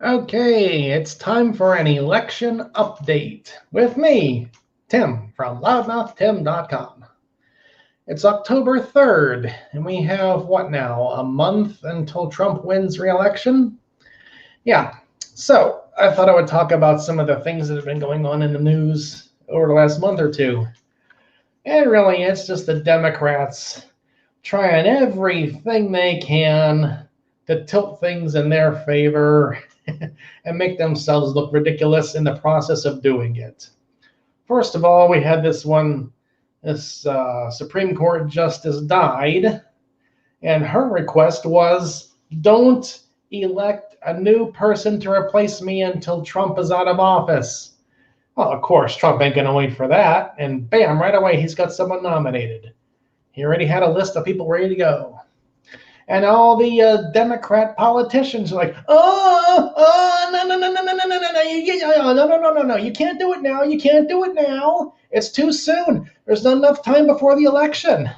Okay, it's time for an election update with me, Tim, from loudmouthtim.com. It's October 3rd, and we have what now? A month until Trump wins re-election? Yeah, so I thought I would talk about some of the things that have been going on in the news over the last month or two. And really, it's just the Democrats trying everything they can to tilt things in their favor and make themselves look ridiculous in the process of doing it. First of all, we had this Supreme Court justice died, and her request was don't elect a new person to replace me until Trump is out of office. Well, of course, Trump ain't going to wait for that, and bam, right away, he's got someone nominated. He already had a list of people ready to go. And all the Democrat politicians are like, no, you can't do it now. You can't do it now. It's too soon. There's not enough time before the election.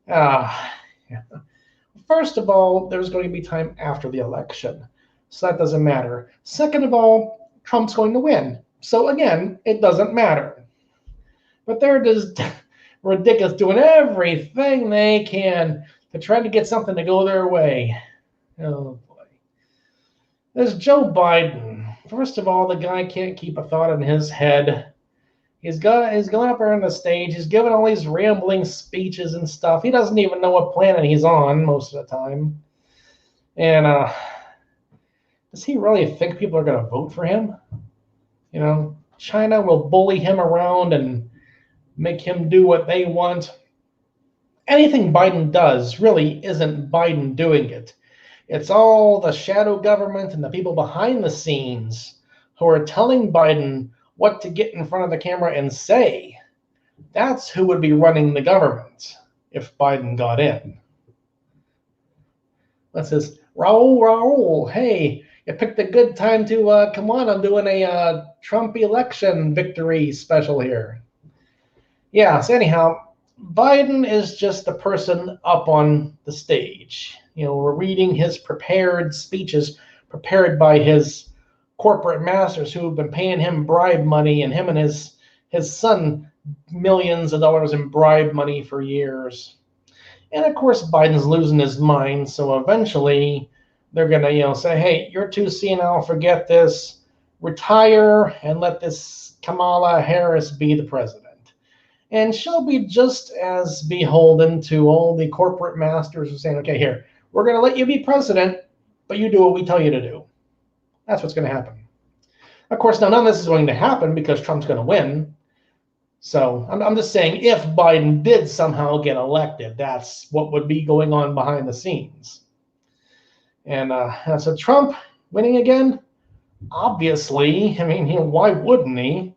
Yeah. First of all, there's going to be time after the election, so that doesn't matter. Second of all, Trump's going to win. So again, it doesn't matter. But they're just ridiculous, doing everything they can to try to get something to go their way. Oh boy. There's Joe Biden. First of all, the guy can't keep a thought in his head. He's going up there on the stage. He's giving all these rambling speeches and stuff. He doesn't even know what planet he's on most of the time. And does he really think people are going to vote for him? You know, China will bully him around and make him do what they want. Anything Biden does really isn't Biden doing it. It's all the shadow government and the people behind the scenes who are telling Biden what to get in front of the camera and say. That's who would be running the government if Biden got in. That says, Raul, hey, you picked a good time to come on. I'm doing a Trump election victory special here. Yeah, so anyhow, Biden is just the person up on the stage. You know, we're reading his prepared speeches prepared by his corporate masters who have been paying him bribe money, and him and his son millions of dollars in bribe money for years. And of course, Biden's losing his mind, so eventually they're going to, say, hey, you're too senile, forget this, retire, and let this Kamala Harris be the president. And she'll be just as beholden to all the corporate masters who are saying, okay, here, we're going to let you be president, but you do what we tell you to do. That's what's going to happen. Of course, now none of this is going to happen because Trump's going to win. So I'm just saying, if Biden did somehow get elected, that's what would be going on behind the scenes. And so Trump winning again, obviously, I mean, why wouldn't he?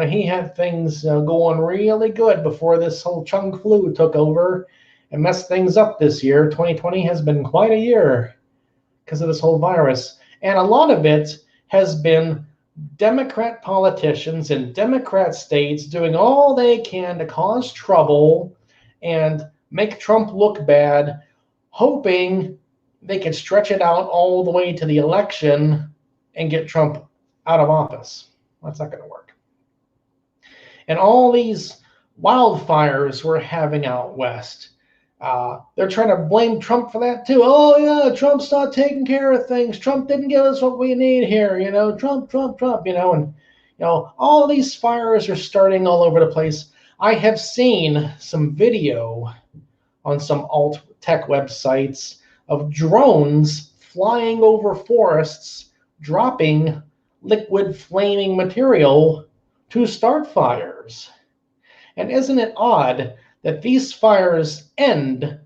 He had things going really good before this whole chung flu took over and messed things up this year. 2020 has been quite a year because of this whole virus. And a lot of it has been Democrat politicians in Democrat states doing all they can to cause trouble and make Trump look bad, hoping they could stretch it out all the way to the election and get Trump out of office. That's not going to work. And all these wildfires we're having out west, they're trying to blame Trump for that too. Oh yeah, Trump's not taking care of things. Trump didn't give us what we need here. Trump. And all these fires are starting all over the place. I have seen some video on some alt tech websites of drones flying over forests, dropping liquid flaming material to start fires. And isn't it odd that these fires end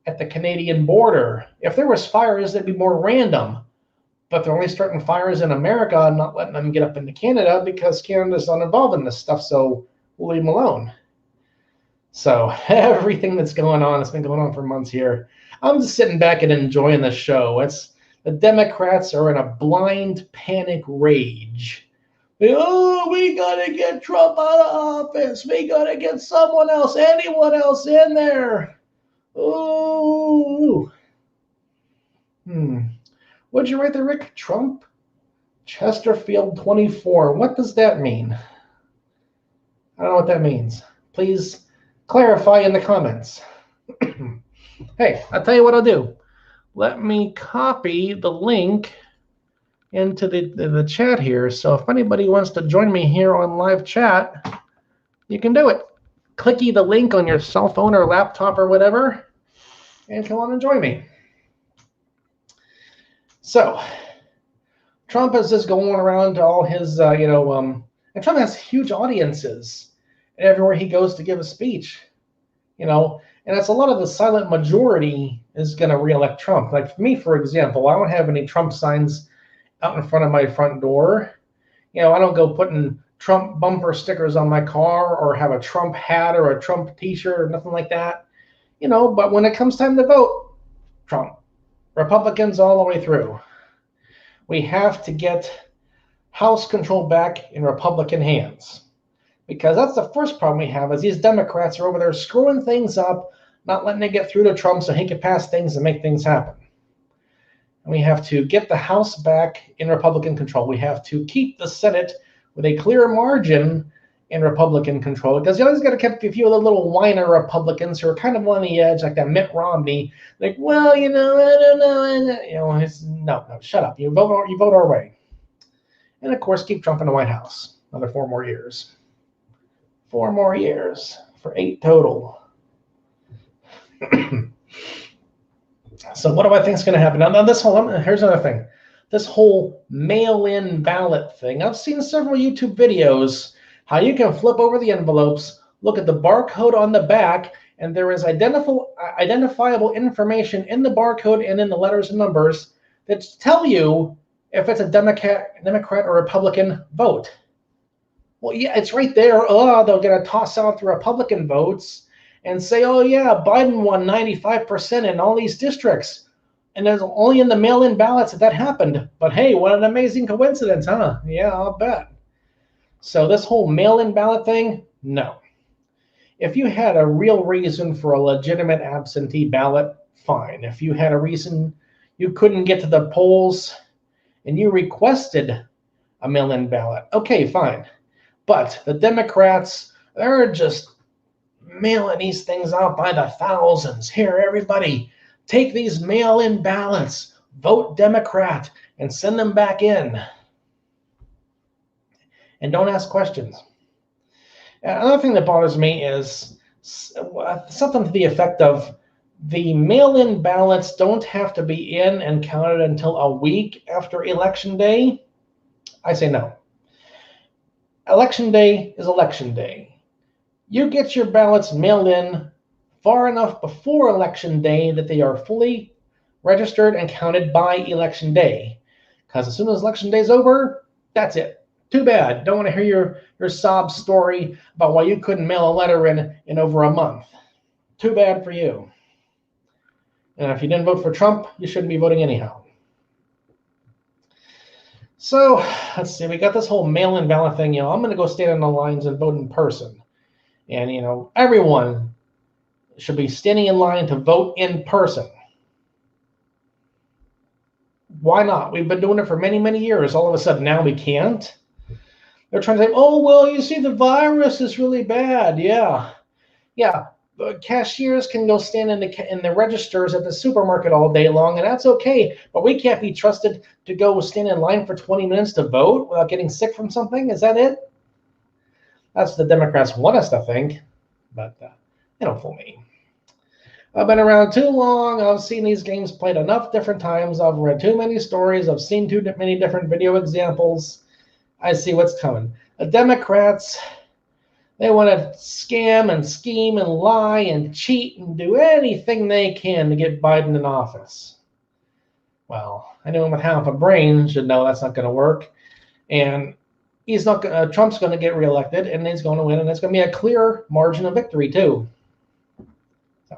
at the Canadian border? If there was fires, they'd be more random. But they're only starting fires in America and not letting them get up into Canada because Canada's not involved in this stuff, so we'll leave them alone. So everything that's going on, it's been going on for months here. I'm just sitting back and enjoying the show. The Democrats are in a blind panic rage. Oh, we got to get Trump out of office. We got to get someone else, anyone else in there. Oh. What'd you write there, Rick? Trump? Chesterfield 24. What does that mean? I don't know what that means. Please clarify in the comments. Hey, I'll tell you what I'll do. Let me copy the link into the chat here. So if anybody wants to join me here on live chat, you can do it. Clicky the link on your cell phone or laptop or whatever, and come on and join me. So Trump is just going around to all his, and Trump has huge audiences everywhere he goes to give a speech, and it's a lot of the silent majority is going to reelect Trump. Like for me, for example, I don't have any Trump signs out in front of my front door. I don't go putting Trump bumper stickers on my car or have a Trump hat or a Trump t-shirt or nothing like that. But when it comes time to vote, Trump. Republicans all the way through. We have to get House control back in Republican hands. Because that's the first problem we have is these Democrats are over there screwing things up, not letting it get through to Trump so he can pass things and make things happen. And we have to get the House back in Republican control. We have to keep the Senate with a clear margin in Republican control, because you always got to keep a few of the little whiner Republicans who are kind of on the edge, like that Mitt Romney. Like, well, I don't know. No, shut up. You vote our way. And of course, keep Trump in the White House another 4 more years. 4 more years for 8 total. So what do I think is going to happen? Now here's another thing. This whole mail-in ballot thing. I've seen several YouTube videos how you can flip over the envelopes, look at the barcode on the back, and there is identifiable information in the barcode and in the letters and numbers that tell you if it's a Democrat or Republican vote. Well, yeah, it's right there. Oh, they're going to toss out the Republican votes and say, oh, yeah, Biden won 95% in all these districts. And there's only in the mail-in ballots that happened. But hey, what an amazing coincidence, huh? Yeah, I'll bet. So this whole mail-in ballot thing, no. If you had a real reason for a legitimate absentee ballot, fine. If you had a reason you couldn't get to the polls and you requested a mail-in ballot, okay, fine. But the Democrats, they're just mailing these things out by the thousands. Here, everybody, take these mail-in ballots, vote Democrat, and send them back in. And don't ask questions. Another thing that bothers me is something to the effect of the mail-in ballots don't have to be in and counted until a week after Election Day. I say no. Election Day is Election Day. You get your ballots mailed in far enough before Election Day that they are fully registered and counted by Election Day. Because as soon as Election Day is over, that's it. Too bad. Don't want to hear your sob story about why you couldn't mail a letter in over a month. Too bad for you. And if you didn't vote for Trump, you shouldn't be voting anyhow. So let's see. We got this whole mail-in ballot thing. I'm going to go stand in the lines and vote in person. And, everyone should be standing in line to vote in person. Why not? We've been doing it for many, many years. All of a sudden, now we can't. They're trying to say, oh, well, you see, the virus is really bad. Yeah. Cashiers can go stand in the registers at the supermarket all day long, and that's okay. But we can't be trusted to go stand in line for 20 minutes to vote without getting sick from something. Is that it? That's what the Democrats want us to think. But they don't fool me. I've been around too long. I've seen these games played enough different times. I've read too many stories. I've seen too many different video examples. I see what's coming. The Democrats, they want to scam and scheme and lie and cheat and do anything they can to get Biden in office. Well, anyone with half a brain should know that's not going to work. And Trump's going to get reelected, and he's going to win, and it's going to be a clear margin of victory, too. So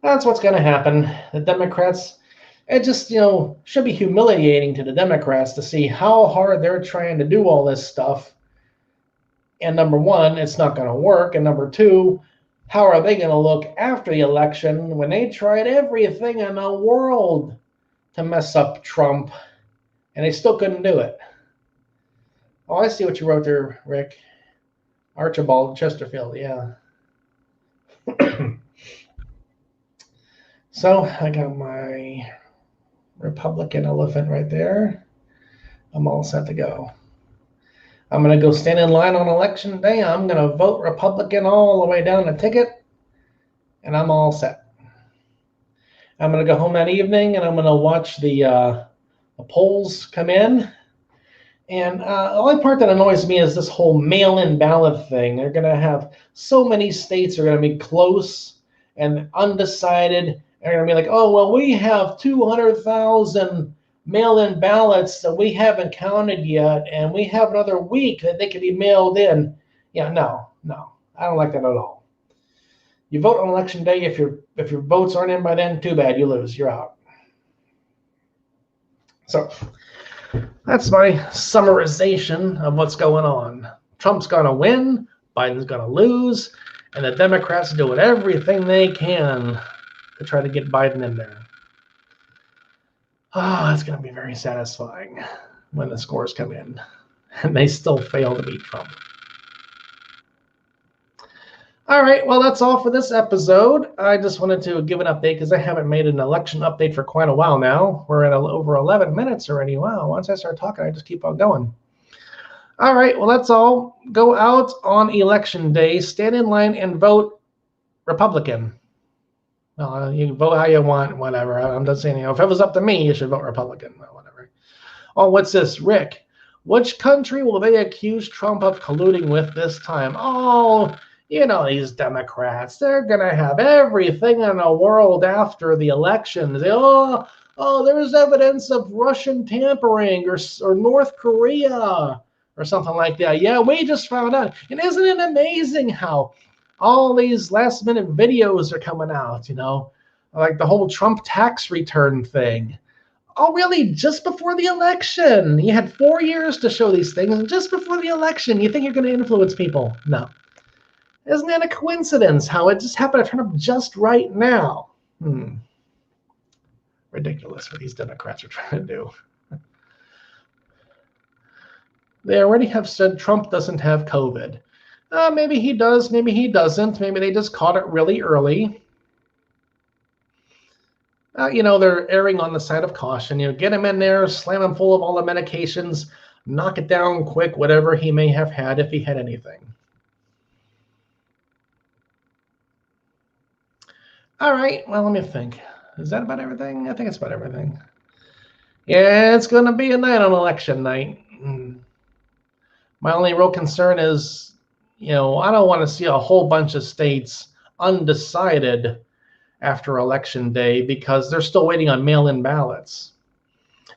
that's what's going to happen. The Democrats, it just, should be humiliating to the Democrats to see how hard they're trying to do all this stuff. And number one, it's not going to work. And number two, how are they going to look after the election when they tried everything in the world to mess up Trump, and they still couldn't do it. Oh, I see what you wrote there, Rick. Archibald Chesterfield, yeah. So I got my Republican elephant right there. I'm all set to go. I'm going to go stand in line on election day. I'm going to vote Republican all the way down the ticket, and I'm all set. I'm going to go home that evening, and I'm going to watch the polls come in. And the only part that annoys me is this whole mail-in ballot thing. They're going to have so many states are going to be close and undecided. They're going to be like, oh, well, we have 200,000 mail-in ballots that we haven't counted yet, and we have another week that they can be mailed in. Yeah, no, I don't like that at all. You vote on election day. If your votes aren't in by then, too bad, you lose. You're out. So that's my summarization of what's going on. Trump's going to win, Biden's going to lose, and the Democrats are doing everything they can to try to get Biden in there. Oh, it's going to be very satisfying when the scores come in and they still fail to beat Trump. All right, well, that's all for this episode. I just wanted to give an update because I haven't made an election update for quite a while now. We're at over 11 minutes already. Wow, once I start talking, I just keep on going. All right, well, that's all. Go out on election day, stand in line, and vote Republican. Well, you can vote how you want, whatever. I'm just saying, if it was up to me, you should vote Republican. Well, whatever. Oh, what's this? Rick, which country will they accuse Trump of colluding with this time? Oh, you know, these Democrats, they're going to have everything in the world after the election. They, oh, there's evidence of Russian tampering or North Korea or something like that. Yeah, we just found out. And isn't it amazing how all these last minute videos are coming out, you know, like the whole Trump tax return thing. Oh, really? Just before the election? You had 4 years to show these things, and just before the election, you think you're going to influence people? No. Isn't that a coincidence how it just happened to turn up just right now? Ridiculous what these Democrats are trying to do. They already have said Trump doesn't have COVID. Maybe he does, maybe he doesn't. Maybe they just caught it really early. You know, they're erring on the side of caution. You know, get him in there, slam him full of all the medications, knock it down quick, whatever he may have had, if he had anything. All right, well, let me think. Is that about everything? I think it's about everything. Yeah, it's going to be a night on election night. My only real concern is, you know, I don't want to see a whole bunch of states undecided after election day because they're still waiting on mail-in ballots.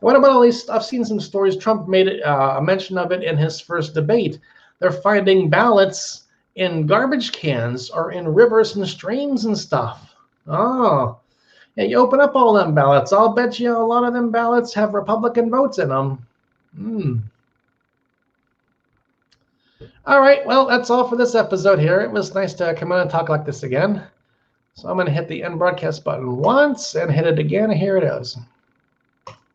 What about all these? I've seen some stories. Trump made a mention of it in his first debate. They're finding ballots in garbage cans or in rivers and streams and stuff. Oh, yeah, you open up all them ballots. I'll bet you a lot of them ballots have Republican votes in them. All right, well, that's all for this episode here. It was nice to come on and talk like this again. So I'm going to hit the end broadcast button once and hit it again. Here it is.